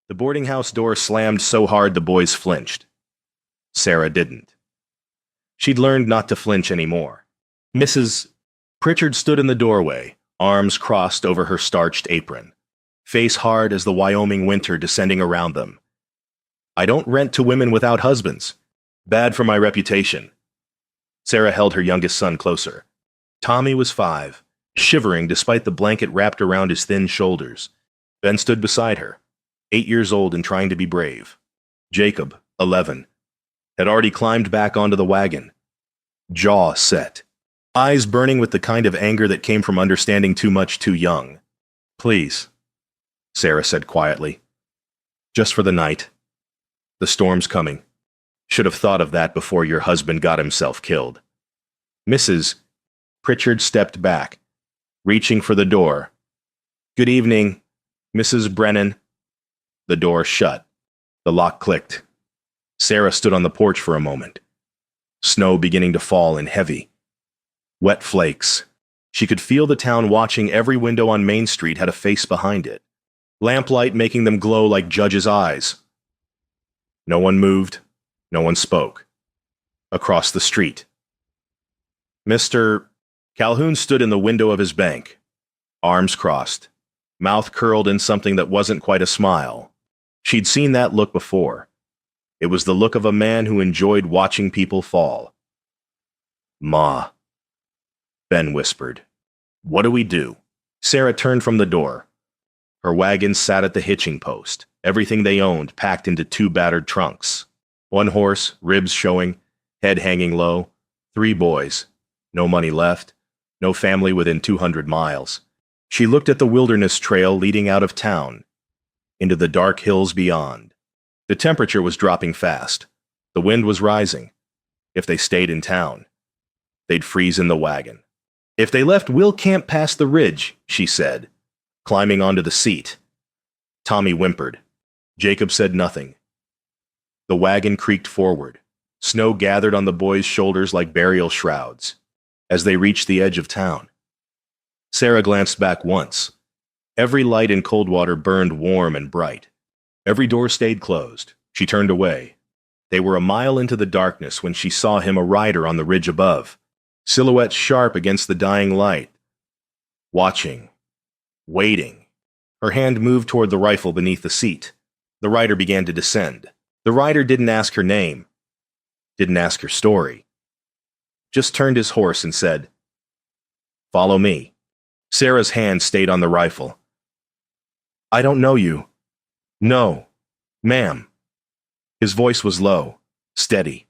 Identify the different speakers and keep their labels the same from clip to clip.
Speaker 1: The boarding house door slammed so hard the boys flinched. Sarah didn't. She'd learned not to flinch anymore. Mrs. Pritchard stood in the doorway, arms crossed over her starched apron, face hard as the Wyoming winter descending around them. "I don't rent to women without husbands. Bad for my reputation." Sarah held her youngest son closer. Tommy was 5, shivering despite the blanket wrapped around his thin shoulders. Ben stood beside her, 8 years old and trying to be brave. Jacob, 11, had already climbed back onto the wagon, jaw set, eyes burning with the kind of anger that came from understanding too much too young. "Please," Sarah said quietly. "Just for the night. The storm's coming. Should have thought of that before your husband got himself killed." Mrs. Pritchard stepped back, reaching for the door. "Good evening, Mrs. Brennan." The door shut. The lock clicked. Sarah stood on the porch for a moment. Snow beginning to fall in heavy, wet flakes. She could feel the town watching. Every window on Main Street had a face behind it, lamplight making them glow like judges' eyes. No one moved. No one spoke. Across the street, Mr. Calhoun stood in the window of his bank, arms crossed, mouth curled in something that wasn't quite a smile. She'd seen that look before. It was the look of a man who enjoyed watching people fall. "Ma," Ben whispered. "What do we do?" Sarah turned from the door. Her wagon sat at the hitching post, everything they owned packed into 2 battered trunks. 1 horse, ribs showing, head hanging low, 3 boys, no money left, no family within 200 miles. She looked at the wilderness trail leading out of town, into the dark hills beyond. The temperature was dropping fast. The wind was rising. If they stayed in town, they'd freeze in the wagon. "If they left, we'll camp past the ridge," she said, climbing onto the seat. Tommy whimpered. Jacob said nothing. The wagon creaked forward. Snow gathered on the boys' shoulders like burial shrouds. As they reached the edge of town, Sarah glanced back once. Every light in Coldwater burned warm and bright. Every door stayed closed. She turned away. They were a mile into the darkness when she saw him, a rider on the ridge above, silhouette sharp against the dying light. Watching. Waiting. Her hand moved toward the rifle beneath the seat. The rider began to descend. The rider didn't ask her name, didn't ask her story, just turned his horse and said, "Follow me." Sarah's hand stayed on the rifle. "I don't know you." "No, ma'am." His voice was low, steady.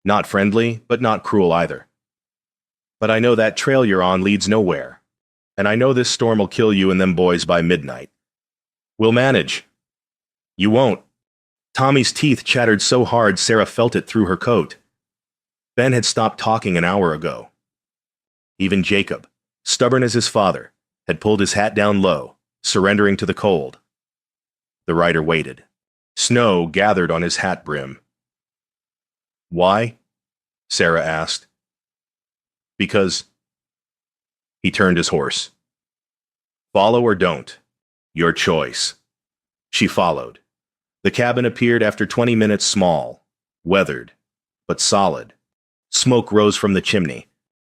Speaker 1: Not friendly, but not cruel either. "But I know that trail you're on leads nowhere, and I know this storm will kill you and them boys by midnight. We'll manage." "You won't." Tommy's teeth chattered so hard Sarah felt it through her coat. Ben had stopped talking an hour ago. Even Jacob, stubborn as his father, had pulled his hat down low, surrendering to the cold. The rider waited. Snow gathered on his hat brim. "Why?" Sarah asked. "Because—" He turned his horse. "Follow or don't. Your choice." She followed. The cabin appeared after 20 minutes, small, weathered, but solid. Smoke rose from the chimney.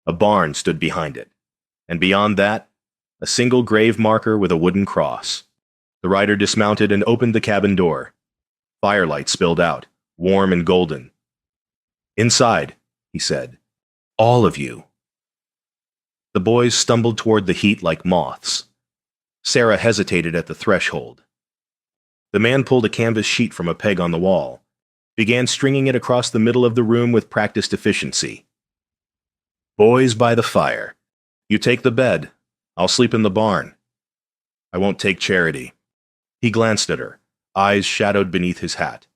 Speaker 1: A barn stood behind it. And beyond that, a single grave marker with a wooden cross. The rider dismounted and opened the cabin door. Firelight spilled out, warm and golden. "Inside," he said. "All of you." The boys stumbled toward the heat like moths. Sarah hesitated at the threshold. The man pulled a canvas sheet from a peg on the wall, began stringing it across the middle of the room with practiced efficiency. "Boys by the fire. You take the bed. I'll sleep in the barn. I won't take charity." He glanced at her, eyes shadowed beneath his hat.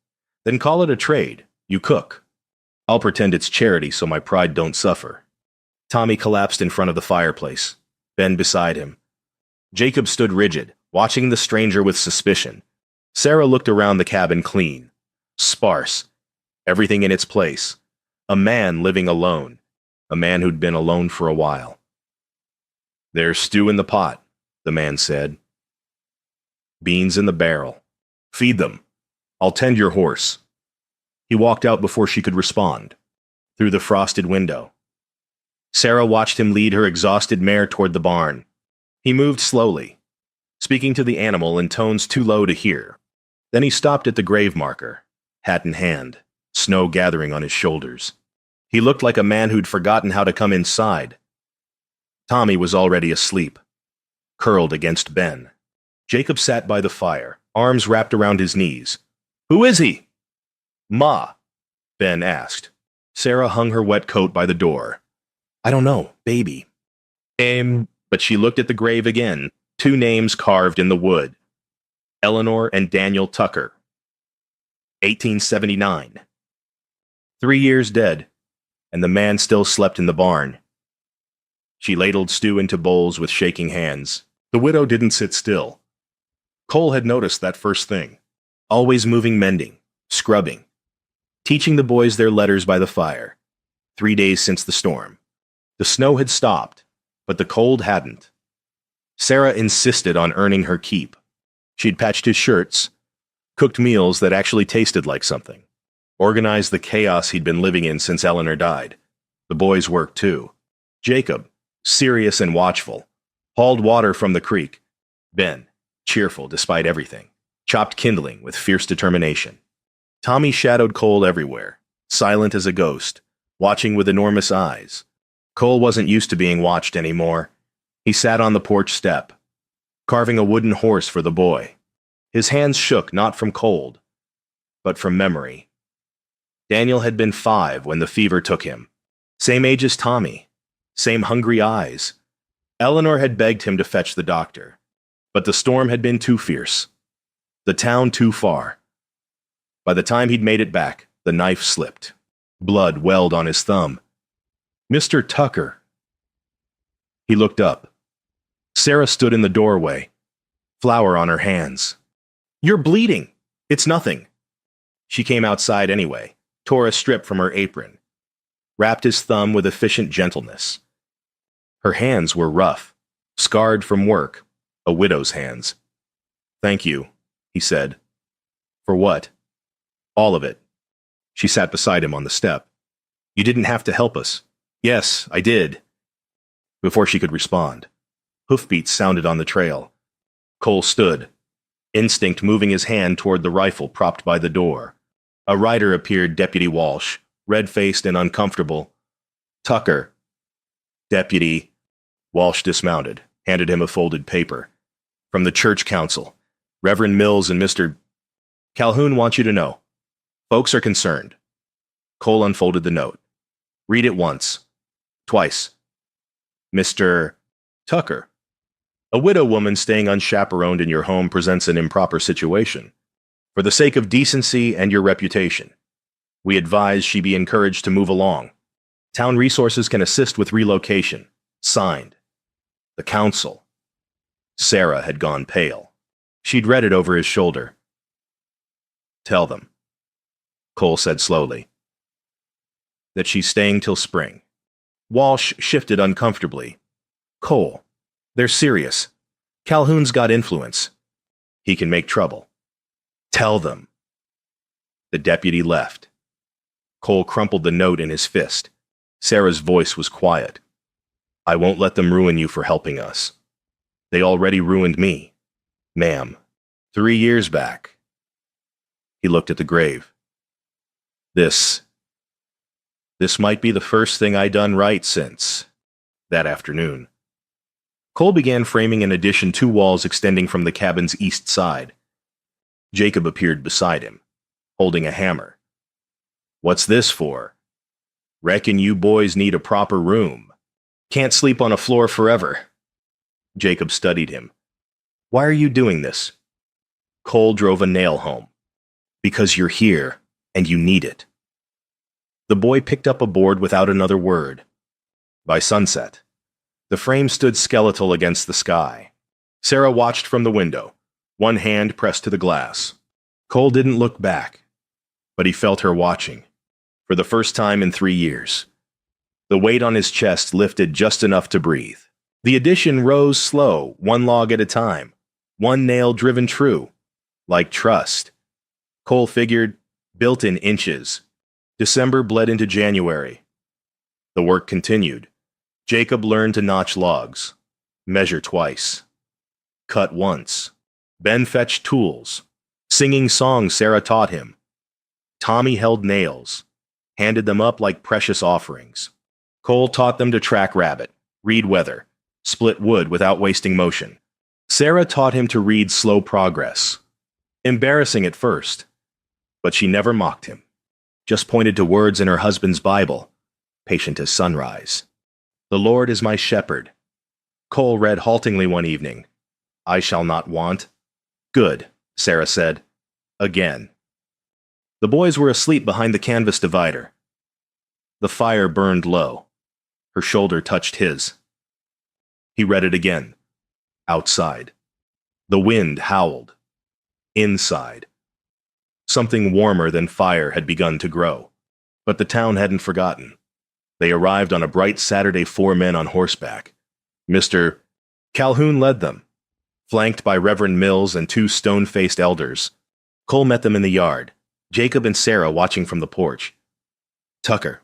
Speaker 1: "Then call it a trade. You cook. I'll pretend it's charity so my pride don't suffer." Tommy collapsed in front of the fireplace, Ben beside him. Jacob stood rigid, watching the stranger with suspicion. Sarah looked around the cabin, clean, sparse, everything in its place. A man living alone, a man who'd been alone for a while. "There's stew in the pot," the man said. "Beans in the barrel. Feed them. I'll tend your horse. He walked out before she could respond, through the frosted window. Sarah watched him lead her exhausted mare toward the barn. He moved slowly, speaking to the animal in tones too low to hear. Then he stopped at the grave marker, hat in hand, snow gathering on his shoulders. He looked like a man who'd forgotten how to come inside. Tommy was already asleep, curled against Ben. Jacob sat by the fire, arms wrapped around his knees. "Who is he?" "Ma," Ben asked. Sarah hung her wet coat by the door. "I don't know, baby." But she looked at the grave again, 2 names carved in the wood. Eleanor and Daniel Tucker. 1879. 3 years dead, and the man still slept in the barn. She ladled stew into bowls with shaking hands. The widow didn't sit still. Cole had noticed that first thing. Always moving, mending, scrubbing, teaching the boys their letters by the fire. 3 days since the storm. The snow had stopped, but the cold hadn't. Sarah insisted on earning her keep. She'd patched his shirts, cooked meals that actually tasted like something, organized the chaos he'd been living in since Eleanor died. The boys worked too. Jacob, serious and watchful, hauled water from the creek. Ben, cheerful despite everything, chopped kindling with fierce determination. Tommy shadowed Cole everywhere, silent as a ghost, watching with enormous eyes. Cole wasn't used to being watched anymore. He sat on the porch step, carving a wooden horse for the boy. His hands shook not from cold, but from memory. Daniel had been 5 when the fever took him. Same age as Tommy, same hungry eyes. Eleanor had begged him to fetch the doctor, but the storm had been too fierce, the town too far. By the time he'd made it back, the knife slipped. Blood welled on his thumb. "Mr. Tucker." He looked up. Sarah stood in the doorway, flour on her hands. "You're bleeding." "It's nothing." She came outside anyway, tore a strip from her apron, wrapped his thumb with efficient gentleness. Her hands were rough, scarred from work, a widow's hands. "Thank you," he said. "For what?" "All of it." She sat beside him on the step. "You didn't have to help us." "Yes, I did." Before she could respond, hoofbeats sounded on the trail. Cole stood, instinct moving his hand toward the rifle propped by the door. A rider appeared, Deputy Walsh, red-faced and uncomfortable. "Tucker." "Deputy." Walsh dismounted, handed him a folded paper. "From the church council. Reverend Mills and Mr. Calhoun want you to know. Folks are concerned." Cole unfolded the note. "Read it once. Twice." "Mr. Tucker. A widow woman staying unchaperoned in your home presents an improper situation. For the sake of decency and your reputation, we advise she be encouraged to move along. Town resources can assist with relocation. Signed. The council." Sarah had gone pale. She'd read it over his shoulder. "Tell them," Cole said slowly, "that she's staying till spring." Walsh shifted uncomfortably. "Cole, they're serious. Calhoun's got influence. He can make trouble." "Tell them." The deputy left. Cole crumpled the note in his fist. Sarah's voice was quiet. "I won't let them ruin you for helping us. They already ruined me, ma'am, 3 years back." He looked at the grave. This might be the first thing I done right since that afternoon." Cole began framing an addition 2 walls extending from the cabin's east side. Jacob appeared beside him, holding a hammer. "What's this for?" "Reckon you boys need a proper room. Can't sleep on a floor forever." Jacob studied him. "Why are you doing this?" Cole drove a nail home. "Because you're here, and you need it." The boy picked up a board without another word. By sunset, the frame stood skeletal against the sky. Sarah watched from the window, one hand pressed to the glass. Cole didn't look back, but he felt her watching, for the first time in 3 years. The weight on his chest lifted just enough to breathe. The addition rose slow, 1 log at a time, 1 nail driven true. Like trust. Cole figured, built in inches. December bled into January. The work continued. Jacob learned to notch logs, measure twice, cut once. Ben fetched tools, singing songs Sarah taught him. Tommy held nails, handed them up like precious offerings. Cole taught them to track rabbit, read weather, split wood without wasting motion. Sarah taught him to read slow progress. Embarrassing at first, but she never mocked him. Just pointed to words in her husband's Bible, patient as sunrise. The Lord is my shepherd. Cole read haltingly one evening. I shall not want. Good, Sarah said. Again. The boys were asleep behind the canvas divider. The fire burned low. Her shoulder touched his. He read it again. Outside. The wind howled. Inside. Something warmer than fire had begun to grow. But the town hadn't forgotten. They arrived on a bright Saturday, 4 men on horseback. Mr. Calhoun led them, flanked by Reverend Mills and 2 stone-faced elders. Cole met them in the yard, Jacob and Sarah watching from the porch. Tucker.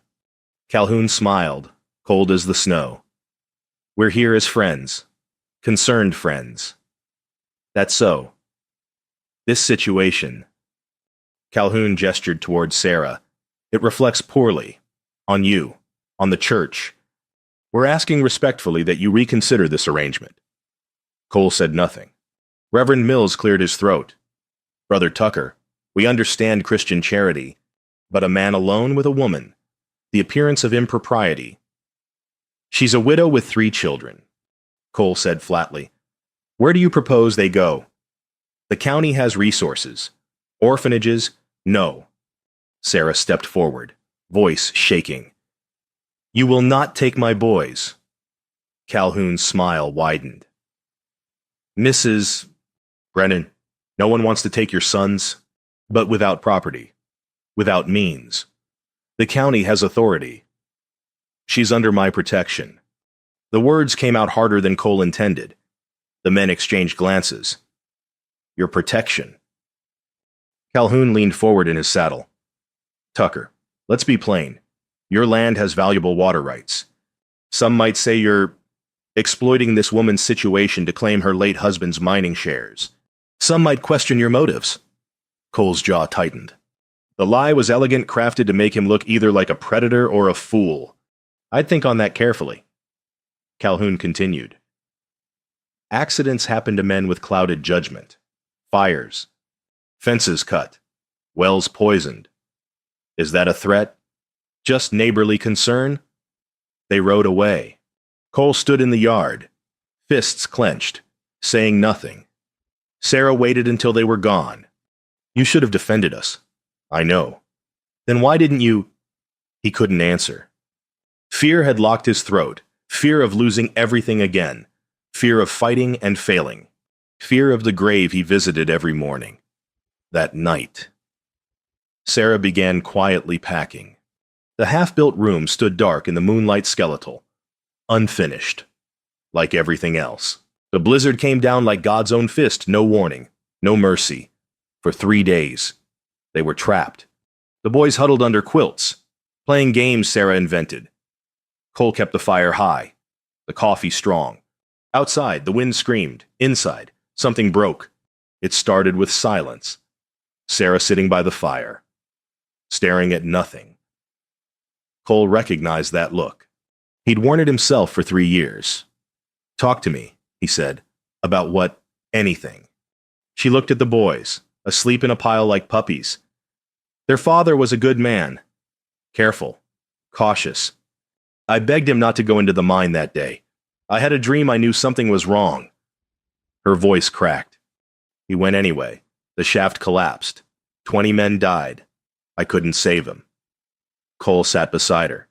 Speaker 1: Calhoun smiled, cold as the snow. We're here as friends. Concerned friends. That's so. This situation. Calhoun gestured toward Sarah. It reflects poorly. On you. On the church. We're asking respectfully that you reconsider this arrangement. Cole said nothing. Reverend Mills cleared his throat. Brother Tucker, we understand Christian charity, but a man alone with a woman, the appearance of impropriety. She's a widow with 3 children. Cole said flatly. Where do you propose they go? The county has resources. Orphanages, no. Sarah stepped forward, voice shaking. You will not take my boys. Calhoun's smile widened. Mrs. Brennan, no one wants to take your sons, but without property, without means. The county has authority. She's under my protection. The words came out harder than Cole intended. The men exchanged glances. Your protection. Calhoun leaned forward in his saddle. Tucker, let's be plain. Your land has valuable water rights. Some might say you're exploiting this woman's situation to claim her late husband's mining shares. Some might question your motives. Cole's jaw tightened. The lie was elegant, crafted to make him look either like a predator or a fool. I'd think on that carefully. Calhoun continued. Accidents happen to men with clouded judgment. Fires. Fences cut. Wells poisoned. Is that a threat? Just neighborly concern? They rode away. Cole stood in the yard, fists clenched, saying nothing. Sarah waited until they were gone. You should have defended us. I know. Then why didn't you? He couldn't answer. Fear had locked his throat, fear of losing everything again, fear of fighting and failing, fear of the grave he visited every morning. That night. Sarah began quietly packing. The half-built room stood dark in the moonlight skeletal, unfinished, like everything else. The blizzard came down like God's own fist, no warning, no mercy. For 3 days, they were trapped. The boys huddled under quilts, playing games Sarah invented. Cole kept the fire high, the coffee strong. Outside, the wind screamed. Inside, something broke. It started with silence. Sarah sitting by the fire, staring at nothing. Cole recognized that look. He'd worn it himself for 3 years. Talk to me, he said. About what? Anything. She looked at the boys, asleep in a pile like puppies. Their father was a good man. Careful. Cautious. I begged him not to go into the mine that day. I had a dream I knew something was wrong. Her voice cracked. He went anyway. The shaft collapsed. 20 men died. I couldn't save them. Cole sat beside her.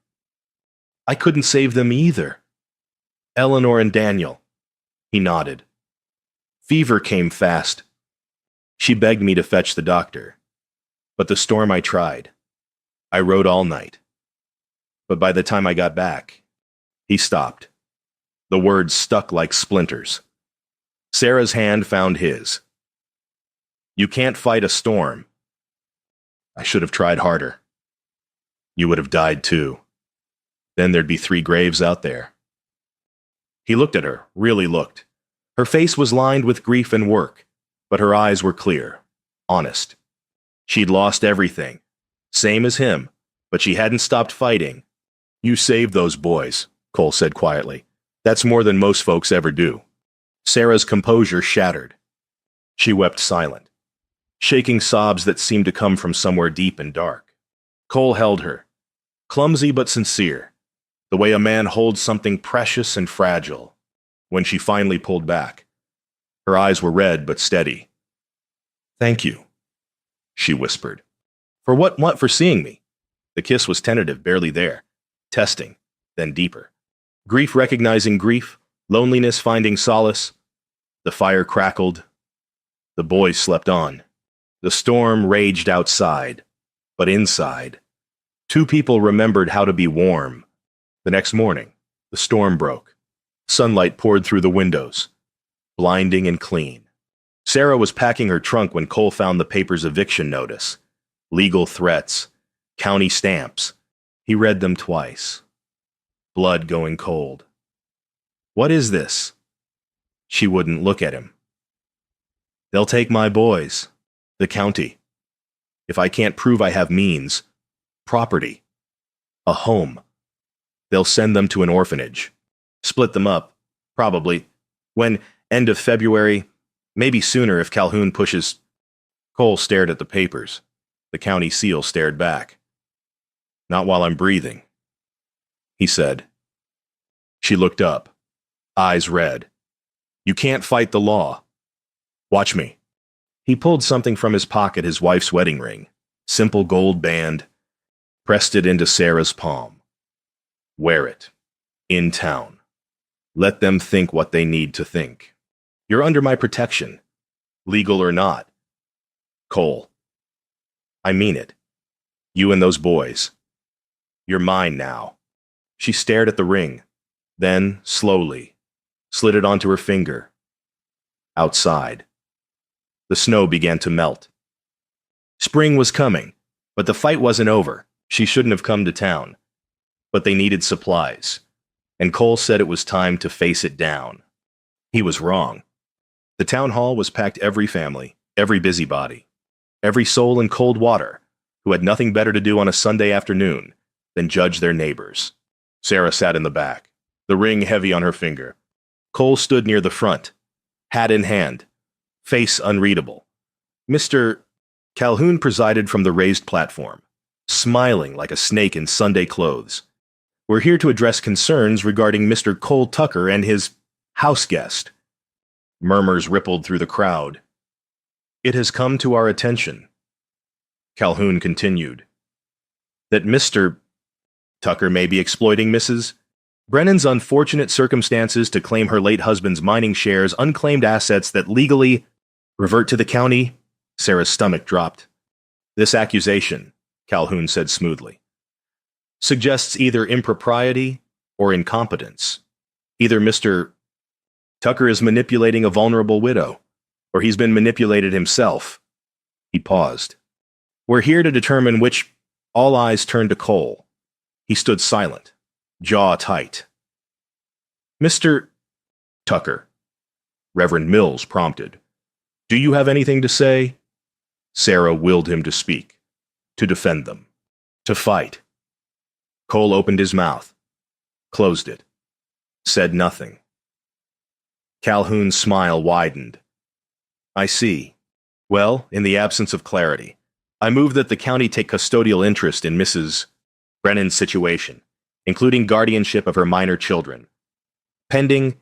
Speaker 1: I couldn't save them either. Eleanor and Daniel. He nodded. Fever came fast. She begged me to fetch the doctor. But the storm I tried. I rode all night. But by the time I got back, he stopped. The words stuck like splinters. Sarah's hand found his. You can't fight a storm. I should have tried harder. You would have died too. Then there'd be 3 graves out there. He looked at her, really looked. Her face was lined with grief and work, but her eyes were clear, honest. She'd lost everything. Same as him, but she hadn't stopped fighting. You saved those boys, Cole said quietly. That's more than most folks ever do. Sarah's composure shattered. She wept silent, shaking sobs that seemed to come from somewhere deep and dark. Cole held her, clumsy but sincere, the way a man holds something precious and fragile. When she finally pulled back, her eyes were red but steady. Thank you, she whispered. For what? For seeing me? The kiss was tentative, barely there. Testing, then deeper. Grief recognizing grief, loneliness finding solace. The fire crackled. The boys slept on. The storm raged outside, but inside, 2 people remembered how to be warm. The next morning, the storm broke. Sunlight poured through the windows, blinding and clean. Sarah was packing her trunk when Cole found the paper's eviction notice. Legal threats, county stamps. He read them twice. Blood going cold. What is this? She wouldn't look at him. They'll take my boys. The county. If I can't prove I have means, property, a home, they'll send them to an orphanage. Split them up, probably. When, end of February, maybe sooner if Calhoun pushes. Cole stared at the papers. The county seal stared back. Not while I'm breathing, he said. She looked up, eyes red. You can't fight the law. Watch me. He pulled something from his pocket, his wife's wedding ring, simple gold band, pressed it into Sarah's palm. Wear it. In town. Let them think what they need to think. You're under my protection, legal or not. Cole. I mean it. You and those boys. You're mine now. She stared at the ring, then, slowly, slid it onto her finger. Outside. The snow began to melt. Spring was coming, but the fight wasn't over. She shouldn't have come to town. But they needed supplies, and Cole said it was time to face it down. He was wrong. The town hall was packed every family, every busybody, every soul in cold water who had nothing better to do on a Sunday afternoon than judge their neighbors. Sarah sat in the back, the ring heavy on her finger. Cole stood near the front, hat in hand, face unreadable. Mr. Calhoun presided from the raised platform, smiling like a snake in Sunday clothes. We're here to address concerns regarding Mr. Cole Tucker and his house guest. Murmurs rippled through the crowd. It has come to our attention, Calhoun continued, that Mr. Tucker may be exploiting Mrs. Brennan's unfortunate circumstances to claim her late husband's mining shares, unclaimed assets that legally revert to the county. Sarah's stomach dropped. This accusation, Calhoun said smoothly, suggests either impropriety or incompetence. Either Mr. Tucker is manipulating a vulnerable widow, or he's been manipulated himself. He paused. We're here to determine which. All eyes turned to Cole. He stood silent, jaw tight. Mr. Tucker, Reverend Mills prompted. Do you have anything to say? Sarah willed him to speak, to defend them, to fight. Cole opened his mouth, closed it, said nothing. Calhoun's smile widened. I see. Well, in the absence of clarity, I move that the county take custodial interest in Mrs. Brennan's situation, including guardianship of her minor children. Pending,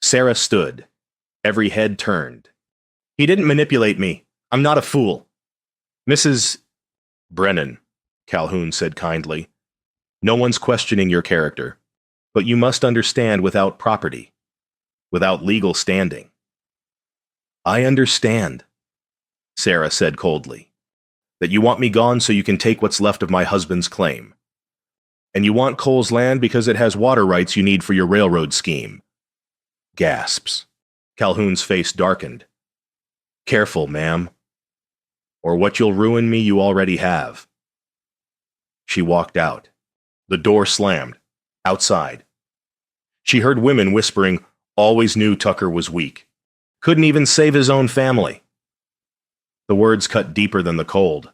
Speaker 1: Sarah stood, every head turned. He didn't manipulate me. I'm not a fool. Mrs. Brennan, Calhoun said kindly, no one's questioning your character, but you must understand without property, without legal standing. I understand, Sarah said coldly, that you want me gone so you can take what's left of my husband's claim. And you want Cole's land because it has water rights you need for your railroad scheme. Gasps. Calhoun's face darkened. Careful, ma'am. or what you'll ruin me you already have. She walked out. The door slammed. Outside. She heard women whispering, always knew Tucker was weak. Couldn't even save his own family. The words cut deeper than the cold.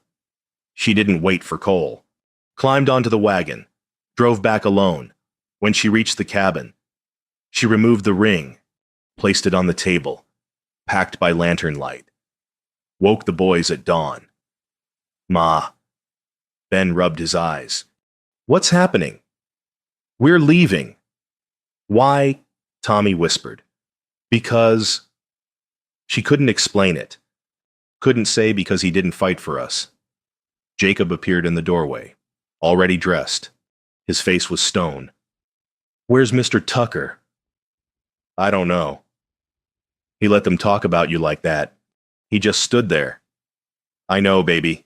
Speaker 1: She didn't wait for Cole. Climbed onto the wagon. Drove back alone. When she reached the cabin, she removed the ring, placed it on the table, packed by lantern light. Woke the boys at dawn. Ma. Ben rubbed his eyes. What's happening? We're leaving. Why? Tommy whispered. Because. She couldn't explain it. Couldn't say because he didn't fight for us. Jacob appeared in the doorway, already dressed. His face was stone. Where's Mr. Tucker? I don't know. He let them talk about you like that. He just stood there. I know, baby.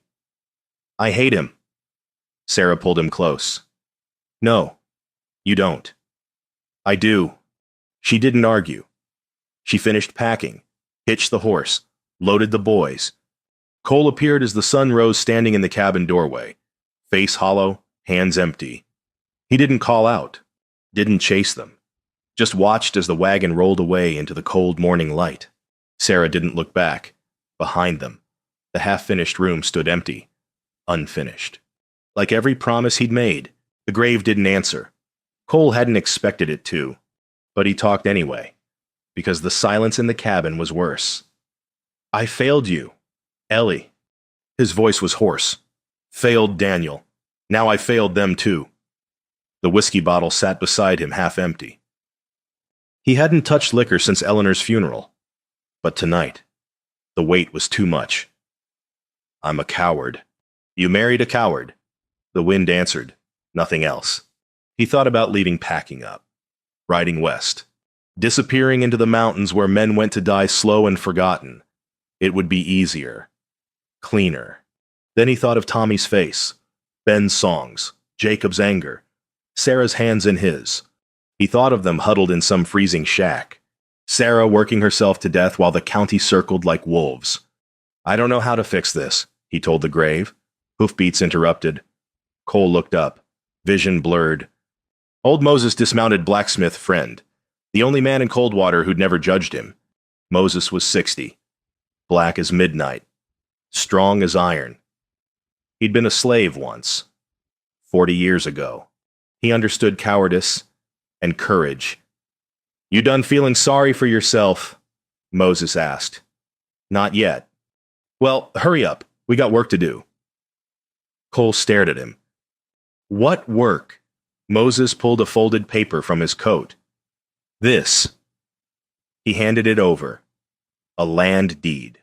Speaker 1: I hate him. Sarah pulled him close. No, you don't. I do. She didn't argue. She finished packing, hitched the horse, loaded the boys. Cole appeared as the sun rose standing in the cabin doorway, face hollow, hands empty. He didn't call out, didn't chase them, just watched as the wagon rolled away into the cold morning light. Sarah didn't look back. Behind them, the half-finished room stood empty, unfinished. Like every promise he'd made, the grave didn't answer. Cole hadn't expected it to, but he talked anyway, because the silence in the cabin was worse. I failed you, Ellie. His voice was hoarse. Failed Daniel. Now I failed them too. The whiskey bottle sat beside him half empty. He hadn't touched liquor since Eleanor's funeral, but tonight, the weight was too much. I'm a coward. You married a coward. The wind answered, nothing else. He thought about leaving packing up, riding west, disappearing into the mountains where men went to die slow and forgotten. It would be easier, cleaner. Then he thought of Tommy's face, Ben's songs, Jacob's anger, Sarah's hands in his. He thought of them huddled in some freezing shack, Sarah working herself to death while the county circled like wolves. I don't know how to fix this, he told the grave. Hoofbeats interrupted. Cole looked up, vision blurred. Old Moses dismounted blacksmith friend, the only man in Coldwater who'd never judged him. Moses was 60, black as midnight, strong as iron. He'd been a slave once, 40 years ago. He understood cowardice and courage. You done feeling sorry for yourself? Moses asked. Not yet. Well, hurry up. We got work to do. Cole stared at him. What work? Moses pulled a folded paper from his coat. This. He handed it over. A land deed.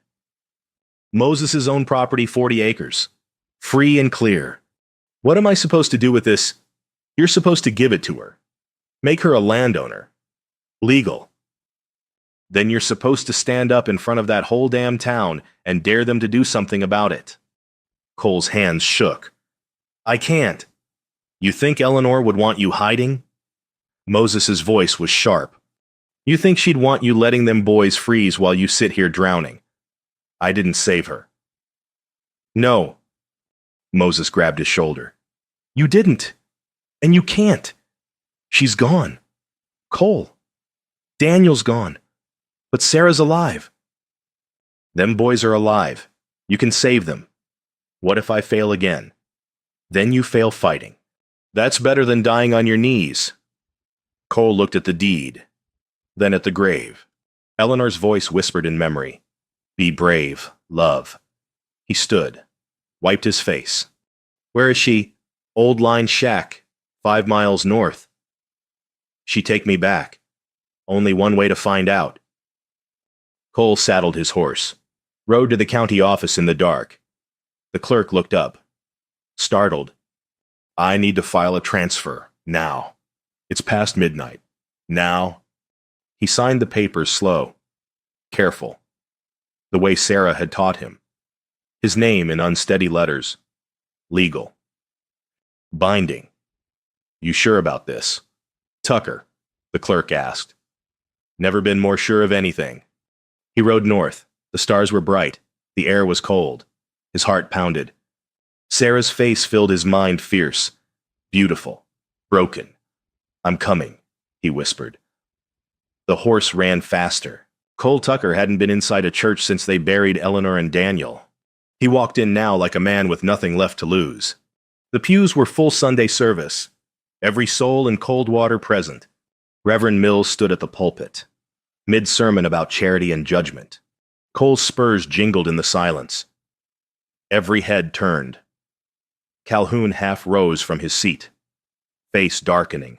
Speaker 1: Moses' own property, 40 acres. Free and clear. What am I supposed to do with this? You're supposed to give it to her. Make her a landowner. Legal. Then you're supposed to stand up in front of that whole damn town and dare them to do something about it. Cole's hands shook. I can't. You think Eleanor would want you hiding? Moses' voice was sharp. You think she'd want you letting them boys freeze while you sit here drowning? I didn't save her. No. Moses grabbed his shoulder. You didn't. And you can't. She's gone. Cole. Daniel's gone. But Sarah's alive. Them boys are alive. You can save them. What if I fail again? Then you fail fighting. That's better than dying on your knees. Cole looked at the deed, then at the grave. Eleanor's voice whispered in memory. Be brave, love. He stood, wiped his face. Where is she? Old Line Shack, 5 miles north. She take me back. Only one way to find out. Cole saddled his horse, rode to the county office in the dark. The clerk looked up, startled. I need to file a transfer, now. It's past midnight. Now. He signed the papers slow, careful, the way Sarah had taught him. His name in unsteady letters. Legal. Binding. You sure about this? Tucker, the clerk asked. Never been more sure of anything. He rode north. The stars were bright. The air was cold. His heart pounded. Sarah's face filled his mind fierce, beautiful, broken. I'm coming, he whispered. The horse ran faster. Cole Tucker hadn't been inside a church since they buried Eleanor and Daniel. He walked in now like a man with nothing left to lose. The pews were full Sunday service, every soul in Coldwater present. Reverend Mills stood at the pulpit, mid-sermon about charity and judgment. Cole's spurs jingled in the silence. Every head turned. Calhoun half rose from his seat, face darkening.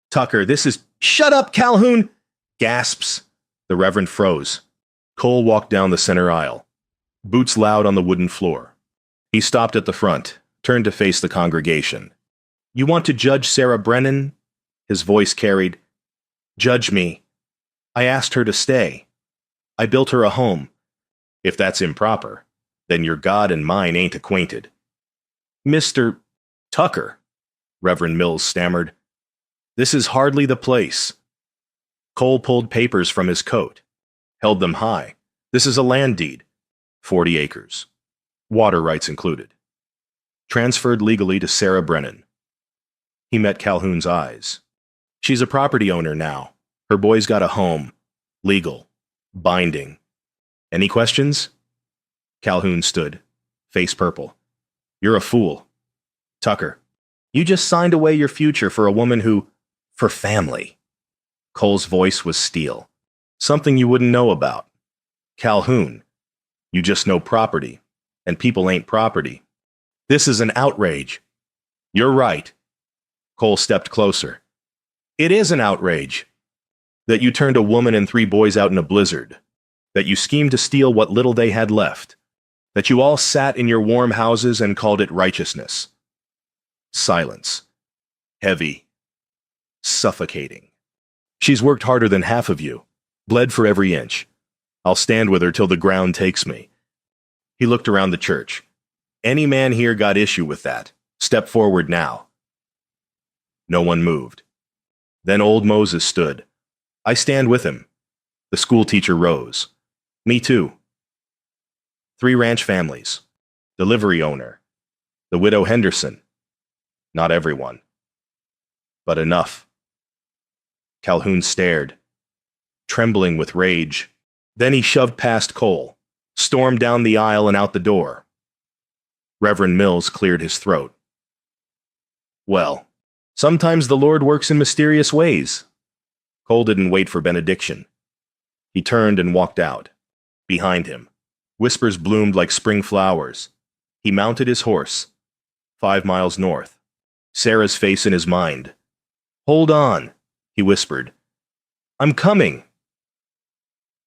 Speaker 1: Tucker, this is— Shut up, Calhoun! Gasps. The Reverend froze. Cole walked down the center aisle, boots loud on the wooden floor. He stopped at the front, turned to face the congregation. You want to judge Sarah Brennan? His voice carried. Judge me. I asked her to stay. I built her a home. If that's improper, then your God and mine ain't acquainted. Mr. Tucker, Reverend Mills stammered. This is hardly the place. Cole pulled papers from his coat, held them high. This is a land deed, 40 acres, water rights included. Transferred legally to Sarah Brennan. He met Calhoun's eyes. She's a property owner now. Her boy's got a home. Legal. Binding. Any questions? Calhoun stood, face purple. You're a fool. Tucker, you just signed away your future for a woman who— for family. Cole's voice was steel. Something you wouldn't know about. Calhoun, you just know property, and people ain't property. This is an outrage. You're right. Cole stepped closer. It is an outrage. That you turned a woman and 3 boys out in a blizzard. That you schemed to steal what little they had left. That you all sat in your warm houses and called it righteousness. Silence. Heavy. Suffocating. She's worked harder than half of you. Bled for every inch. I'll stand with her till the ground takes me. He looked around the church. Any man here got issue with that. Step forward now. No one moved. Then old Moses stood. I stand with him. The schoolteacher rose. Me too. 3 ranch families. Delivery owner. The widow Henderson. Not everyone. But enough. Calhoun stared, trembling with rage. Then he shoved past Cole, stormed down the aisle and out the door. Reverend Mills cleared his throat. Well, sometimes the Lord works in mysterious ways. Cole didn't wait for benediction. He turned and walked out. Behind him, whispers bloomed like spring flowers. He mounted his horse. 5 miles north. Sarah's face in his mind. Hold on, he whispered. I'm coming.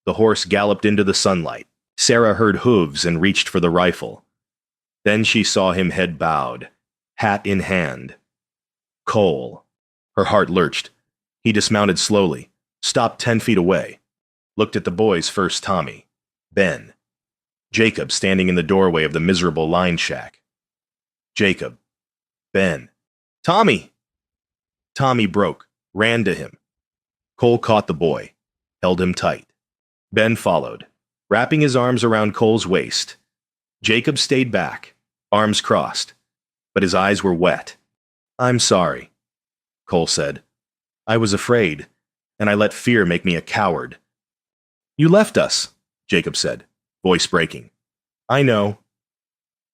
Speaker 1: The horse galloped into the sunlight. Sarah heard hooves and reached for the rifle. Then she saw him head bowed, hat in hand. Cole. Her heart lurched. He dismounted slowly, stopped 10 feet away, looked at the boys, first Tommy, Ben, Jacob standing in the doorway of the miserable line shack. Jacob, Ben, Tommy! Tommy broke, ran to him. Cole caught the boy, held him tight. Ben followed, wrapping his arms around Cole's waist. Jacob stayed back, arms crossed, but his eyes were wet. I'm sorry, Cole said. I was afraid, and I let fear make me a coward. You left us, Jacob said, voice breaking. I know.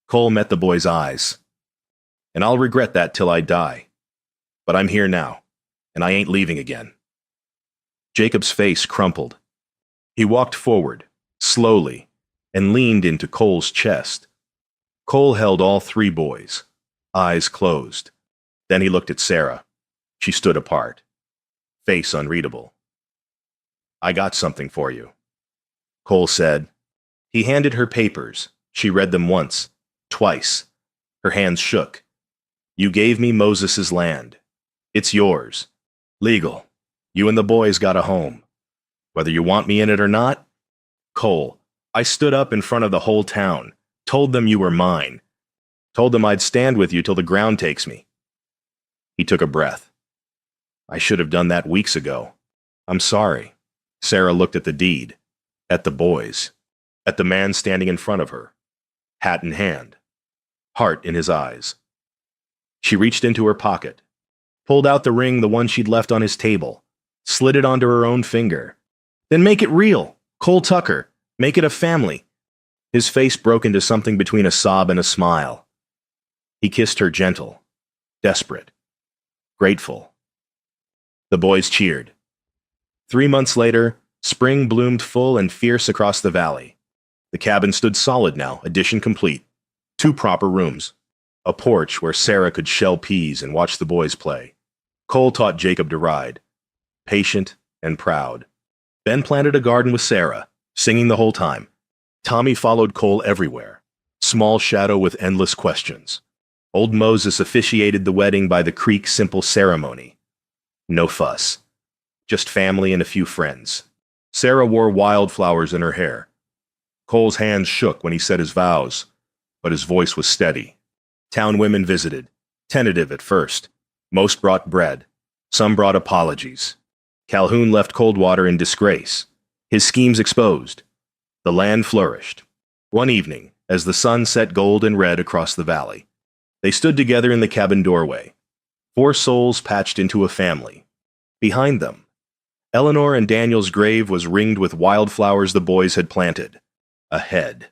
Speaker 1: Cole met the boy's eyes. And I'll regret that till I die. But I'm here now, and I ain't leaving again. Jacob's face crumpled. He walked forward, slowly, and leaned into Cole's chest. Cole held all 3 boys, eyes closed. Then he looked at Sarah. She stood apart, face unreadable. I got something for you, Cole said. He handed her papers. She read them once, twice. Her hands shook. You gave me Moses's land. It's yours. Legal. You and the boys got a home. Whether you want me in it or not? Cole, I stood up in front of the whole town, told them you were mine, told them I'd stand with you till the ground takes me. He took a breath. I should have done that weeks ago. I'm sorry. Sarah looked at the deed, at the boys, at the man standing in front of her. hat in hand, heart in his eyes. She reached into her pocket, pulled out the ring, the one she'd left on his table, slid it onto her own finger. Then make it real, Cole Tucker. Make it a family. His face broke into something between a sob and a smile. He kissed her gentle, desperate, grateful. The boys cheered. 3 months later, spring bloomed full and fierce across the valley. The cabin stood solid now, addition complete. 2 proper rooms. A porch where Sarah could shell peas and watch the boys play. Cole taught Jacob to ride, patient and proud. Ben planted a garden with Sarah, singing the whole time. Tommy followed Cole everywhere, small shadow with endless questions. Old Moses officiated the wedding by the creek simple ceremony. No fuss. Just family and a few friends. Sarah wore wildflowers in her hair. Cole's hands shook when he said his vows, but his voice was steady. Town women visited, tentative at first. Most brought bread. Some brought apologies. Calhoun left Coldwater in disgrace, his schemes exposed. The land flourished. One evening, as the sun set gold and red across the valley, they stood together in the cabin doorway, 4 souls patched into a family. Behind them, Eleanor and Daniel's grave was ringed with wildflowers the boys had planted. Ahead,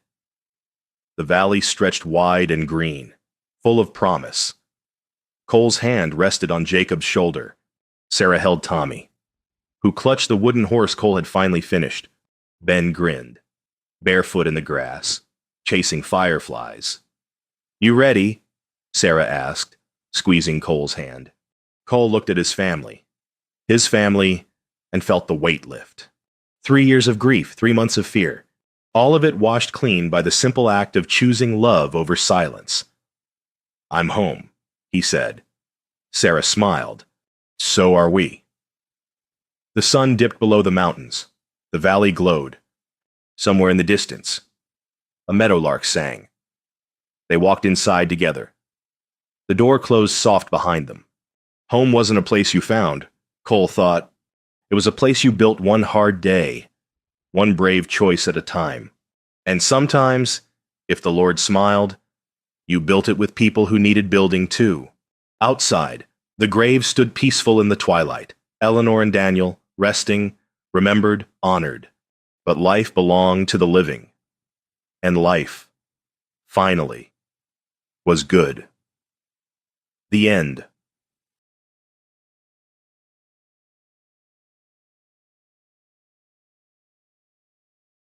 Speaker 1: the valley stretched wide and green, full of promise. Cole's hand rested on Jacob's shoulder. Sarah held Tommy, who clutched the wooden horse Cole had finally finished. Ben grinned, barefoot in the grass, chasing fireflies. "You ready?" Sarah asked, squeezing Cole's hand. Cole looked at his family, and felt the weight lift. 3 years of grief, 3 months of fear, all of it washed clean by the simple act of choosing love over silence. "I'm home," he said. Sarah smiled. "So are we." The sun dipped below the mountains. The valley glowed. Somewhere in the distance, a meadowlark sang. They walked inside together. The door closed soft behind them. Home wasn't a place you found, Cole thought. It was a place you built one hard day, one brave choice at a time. And sometimes, if the Lord smiled, you built it with people who needed building too. Outside, the grave stood peaceful in the twilight. Eleanor and Daniel, resting, remembered, honored. But life belonged to the living. And life, finally, was good. The end.